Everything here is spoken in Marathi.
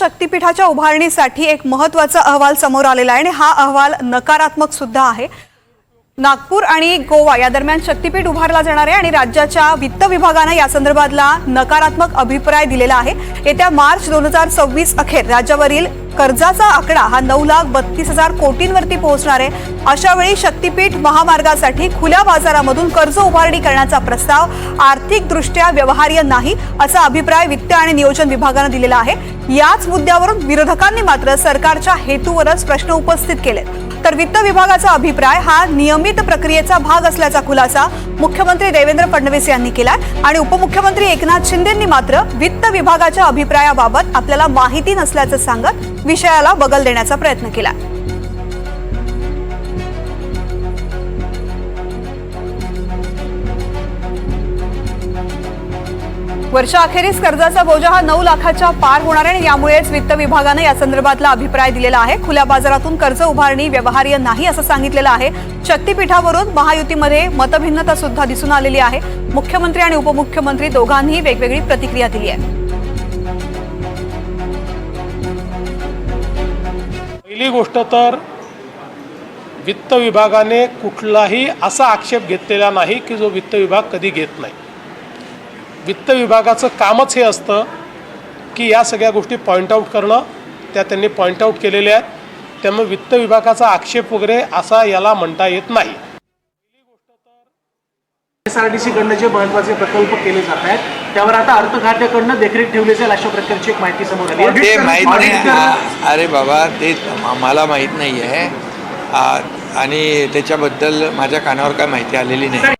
शक्तीपीठाच्या उभारणीसाठी एक महत्त्वाचा अहवाल समोर आलेला आहे आणि हा अहवाल नकारात्मक सुद्धा आहे। नागपूर आणि गोवा या दरम्यान शक्तीपीठ उभारला जाणार आहे आणि राज्याच्या वित्त विभागाने या संदर्भातला नकारात्मक अभिप्राय दिलेला आहे। येत्या मार्च 2026 अखेर राज्यावरील कर्जाचा आकडा हा 9,32,000 कोटींवरती पोहोचणार आहे। अशा वेळी शक्तीपीठ महामार्गासाठी खुल्या बाजारामधून कर्ज उभारणी करण्याचा प्रस्ताव आर्थिकदृष्ट्या व्यवहार्य नाही असा अभिप्राय वित्त आणि नियोजन विभागाने दिलेला आहे। याच मुद्द्यावरून विरोधकांनी मात्र सरकारच्या हेतूवरच प्रश्न उपस्थित केले। तर वित्त विभागाचा अभिप्राय हा नियमित प्रक्रियेचा भाग असल्याचा खुलासा मुख्यमंत्री देवेंद्र फडणवीस यांनी केला आणि उपमुख्यमंत्री एकनाथ शिंदेंनी मात्र वित्त विभागाच्या अभिप्रायाबाबत आपल्याला माहिती नसल्याचं सांगत विषयाला बगल देण्याचा प्रयत्न केला। वर्षाअखेरीस कर्जाचा बोजा हा 9 लाखाच्या पार होणार आहे आणि यामुळेच वित्त विभागाने या संदर्भातला अभिप्राय दिलेला आहे। खुल्या बाजारातून कर्ज उभारणी व्यवहार्य नाही असं सांगितलेलं आहे। शक्तीपीठावरून महायुतीमध्ये मतभिन्नता सुद्धा दिसून आलेली आहे। मुख्यमंत्री आणि उपमुख्यमंत्री दोघांनी वेगवेगळी प्रतिक्रिया दिली आहे। पहिली गोष्ट तर वित्त विभागाने कुठलाही असा आक्षेप घेतलेला नाही की जो वित्त विभाग कधी घेत नाही। वित्त विभागाचं कामच हे असतं की या सगळ्या गोष्टी पॉईंट आऊट करणं, त्या त्यांनी पॉईंट आऊट केलेल्या आहेत। त्यामुळे वित्त विभागाचा आक्षेप वगैरे असा याला म्हणता येत नाही। SRDC कडनं जे महत्त्वाचे प्रकल्प केले जात आहेत त्यावर आता अर्थ खात्याकडनं देखरेख ठेवली जाईल अशा प्रकारची एक माहिती समोर आली आहे। ते माहीत नाही, अरे बाबा ते मला माहीत नाही आहे आणि त्याच्याबद्दल माझ्या कानावर काय माहिती आलेली नाही।